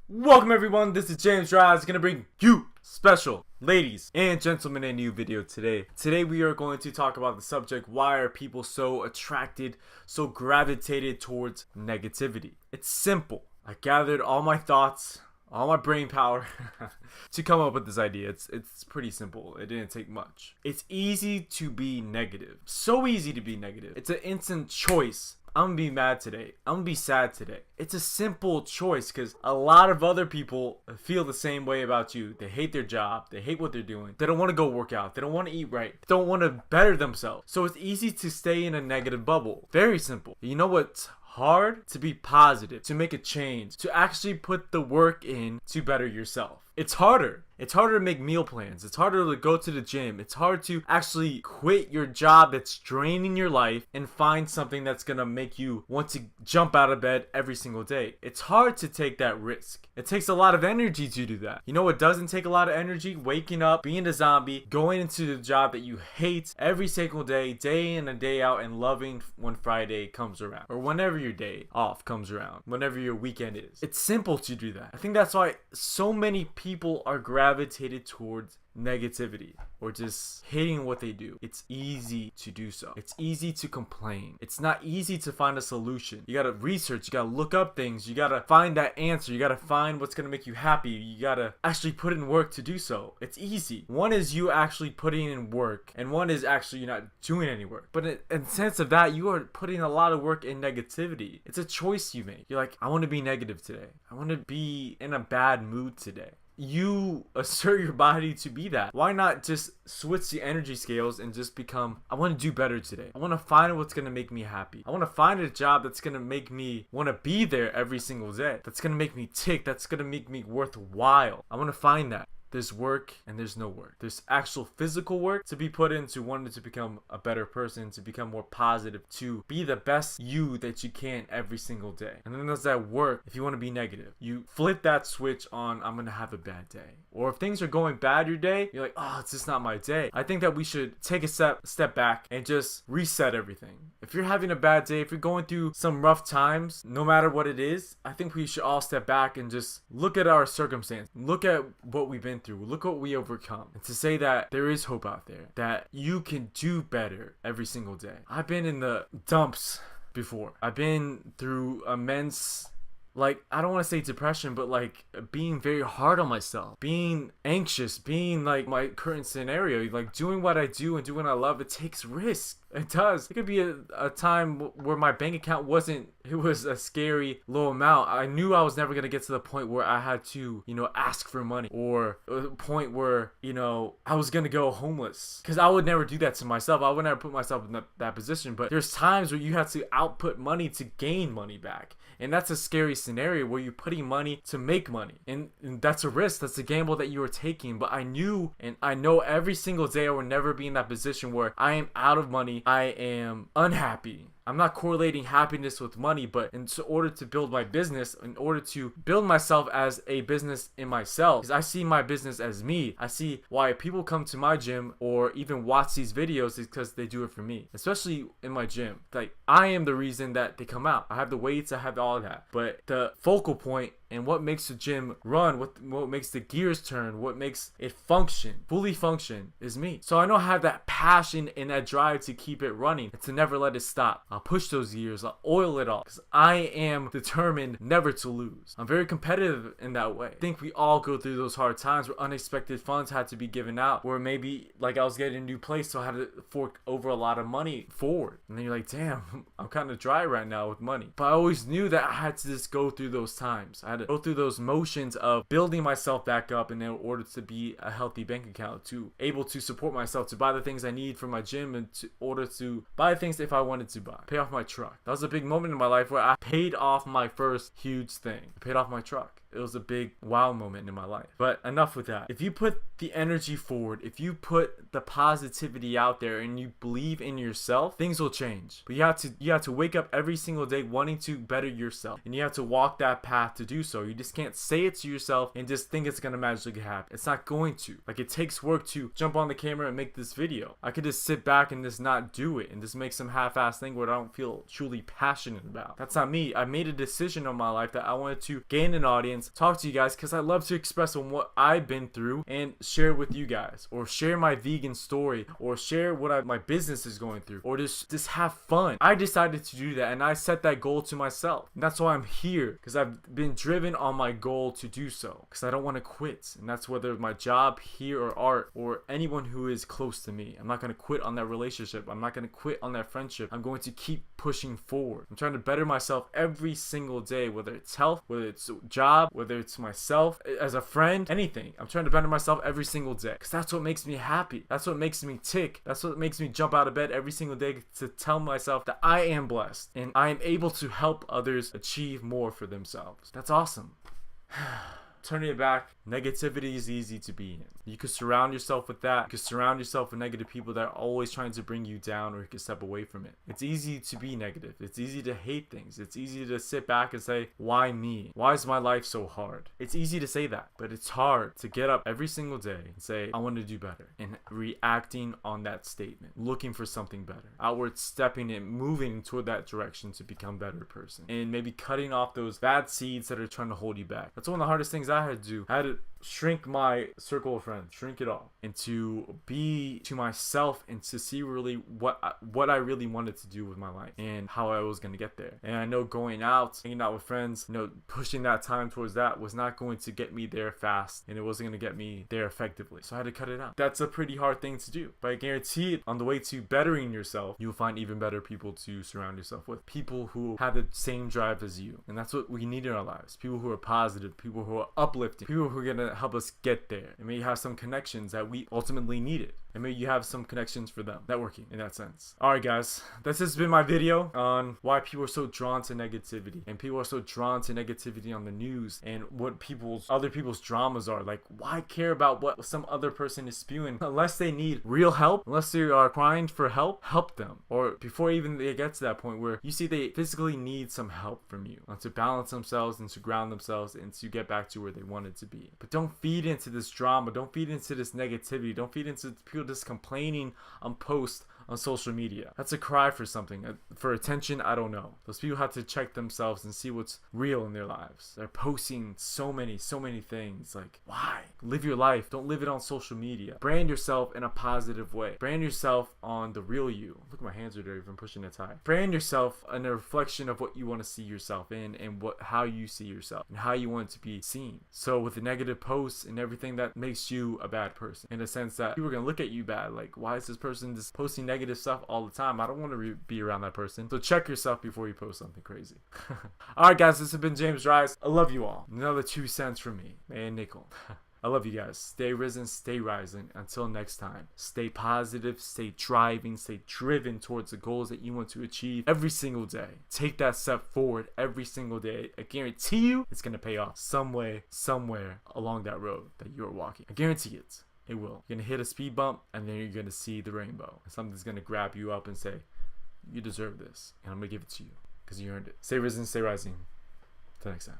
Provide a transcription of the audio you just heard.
Welcome everyone, this is Jamesrise, gonna bring you special ladies and gentlemen a new video today. Today we are going to talk about the subject, why are people so attracted, so gravitated towards negativity? It's simple. I gathered all my thoughts, all my brain power to come up with this idea. It's pretty simple. It didn't take much. It's easy to be negative. So easy to be negative. It's an instant choice. I'm gonna be mad today. I'm gonna be sad today. It's a simple choice because a lot of other people feel the same way about you. They hate their job. They hate what they're doing. They don't want to go work out. They don't want to eat right. They don't want to better themselves. So it's easy to stay in a negative bubble. Very simple. You know what's hard? To be positive, to make a change, to actually put the work in to better yourself. It's harder. It's harder to make meal plans. It's harder to go to the gym. It's hard to actually quit your job that's draining your life and find something that's gonna make you want to jump out of bed every single day. It's hard to take that risk. It takes a lot of energy to do that. You know what doesn't take a lot of energy? Waking up, being a zombie, going into the job that you hate every single day, day in and day out, and loving when Friday comes around. Or whenever your day off comes around. Whenever your weekend is. It's simple to do that. I think that's why so many people are gravitated towards negativity or just hating what they do. It's easy to do so. It's easy to complain. It's not easy to find a solution. You gotta research, you gotta look up things, you gotta find that answer, you gotta find what's gonna make you happy, you gotta actually put in work to do so. It's easy. One is you actually putting in work, and one is actually you not doing any work. But in the sense of that, you are putting a lot of work in negativity. It's a choice you make. You're like, I want to be negative today. I want to be in a bad mood today. You assert your body to be that. Why not just switch the energy scales and just become, I want to do better today. I want to find what's going to make me happy. I want to find a job that's going to make me want to be there every single day. That's going to make me tick. That's going to make me worthwhile. I want to find that. There's work and there's no work. There's actual physical work to be put into wanting to become a better person, to become more positive, to be the best you that you can every single day. And then there's that work if you want to be negative. You flip that switch on, I'm going to have a bad day. Or if things are going bad your day, you're like, oh, it's just not my day. I think that we should take a step back and just reset everything. If you're having a bad day, if you're going through some rough times, no matter what it is, I think we should all step back and just look at our circumstance. Look at what we've been through. Look what we overcome. And to say that there is hope out there, that you can do better every single day. I've been in the dumps before. I've been through immense, like, I don't want to say depression, but like being very hard on myself, being anxious, being like my current scenario, like doing what I do and doing what I love, it takes risk. It does. It could be a time where my bank account it was a scary low amount. I knew I was never going to get to the point where I had to, ask for money, or a point where, I was going to go homeless, because I would never do that to myself. I would never put myself in that position. But there's times where you have to output money to gain money back. And that's a scary scenario where you're putting money to make money. And that's a risk. That's a gamble that you are taking. But I knew, and I know every single day I will never be in that position where I am out of money. I am unhappy. I'm not correlating happiness with money, but in order to build my business, in order to build myself as a business in myself, because I see my business as me. I see why people come to my gym or even watch these videos is because they do it for me, especially in my gym. Like, I am the reason that they come out. I have the weights, I have all that, but the focal point and what makes the gym run, what makes the gears turn, what makes it fully function is me. So I know I have that passion and that drive to keep it running and to never let it stop. I'll push those gears, I'll oil it all, because I am determined never to lose. I'm very competitive in that way. I think we all go through those hard times where unexpected funds had to be given out, where maybe like I was getting a new place, so I had to fork over a lot of money forward. And then you're like, damn, I'm kind of dry right now with money. But I always knew that I had to just go through those times. I had to go through those motions of building myself back up in order to be a healthy bank account, to able to support myself, to buy the things I need for my gym, and to order to buy things if I wanted to buy. Pay off my truck. That was a big moment in my life where I paid off my first huge thing. I paid off my truck. It was a big wow moment in my life. But enough with that. If you put the energy forward, if you put the positivity out there and you believe in yourself, things will change. But you have to wake up every single day wanting to better yourself, and you have to walk that path to do so. You just can't say it to yourself and just think it's gonna magically happen. It's not going to. Like, it takes work to jump on the camera and make this video. I could just sit back and just not do it and just make some half-ass thing where I don't feel truly passionate about. That's not me. I made a decision in my life that I wanted to gain an audience, talk to you guys, because I love to express on what I've been through and share with you guys, or share my vegan story, or share what my business is going through, or just have fun. I decided to do that, and I set that goal to myself. And that's why I'm here, because I've been driven on my goal to do so, because I don't want to quit. And that's whether my job here or art or anyone who is close to me. I'm not going to quit on that relationship. I'm not going to quit on that friendship. I'm going to keep pushing forward. I'm trying to better myself every single day, whether it's health, whether it's job, whether it's myself, as a friend, anything. I'm trying to better myself every single day, because that's what makes me happy. That's what makes me tick. That's what makes me jump out of bed every single day, to tell myself that I am blessed and I am able to help others achieve more for themselves. That's awesome. Turning it back, negativity is easy to be in. You could surround yourself with that. You could surround yourself with negative people that are always trying to bring you down, or you can step away from it. It's easy to be negative. It's easy to hate things. It's easy to sit back and say, why me? Why is my life so hard? It's easy to say that, but it's hard to get up every single day and say, I want to do better, and reacting on that statement, looking for something better, outward stepping and moving toward that direction to become a better person, and maybe cutting off those bad seeds that are trying to hold you back. That's one of the hardest things I had to do. I had to shrink my circle of friends, shrink it all, and to be to myself, and to see really what I really wanted to do with my life and how I was going to get there. And I know going out, hanging out with friends, pushing that time towards that was not going to get me there fast, and it wasn't going to get me there effectively. So I had to cut it out. That's a pretty hard thing to do, but I guarantee it, on the way to bettering yourself, you'll find even better people to surround yourself with. People who have the same drive as you. And that's what we need in our lives. People who are positive, people who are uplifting, people who are going to help us get there. And maybe you have some connections that we ultimately needed, and maybe you have some connections for them. Networking in that sense. Alright guys, this has been my video on why people are so drawn to negativity, and people are so drawn to negativity on the news, and what other people's dramas are. Like, why care about what some other person is spewing? Unless they need real help, unless they are crying for help them. Or before even they get to that point where you see they physically need some help from you, to balance themselves and to ground themselves and to get back to where they wanted to be. But don't feed into this drama. Don't feed into this negativity. Don't feed into people just complaining on posts on social media. That's a cry for something, for attention. I don't know. Those people have to check themselves and see what's real in their lives. They're posting so many things. Like, why? Live your life. Don't live it on social media. Brand yourself in a positive way. Brand yourself on the real you. Look, my hands are dirty from pushing a tie. Brand yourself in a reflection of what you want to see yourself in, and how you see yourself and how you want it to be seen. So with the negative posts and everything, that makes you a bad person, in a sense that people are gonna look at you bad. Like, why is this person just posting negative stuff all the time? I don't want to be around that person. So check yourself before you post something crazy. Alright guys, this has been Jamesrise. I love you all. Another 2 cents from me and nickel. I love you guys. Stay risen, stay rising. Until next time, stay positive, stay driving, stay driven towards the goals that you want to achieve every single day. Take that step forward every single day. I guarantee you it's going to pay off some way, somewhere along that road that you're walking. I guarantee it. It will. You're going to hit a speed bump, and then you're going to see the rainbow. Something's going to grab you up and say, you deserve this, and I'm going to give it to you because you earned it. Stay risen, stay rising. Till next time.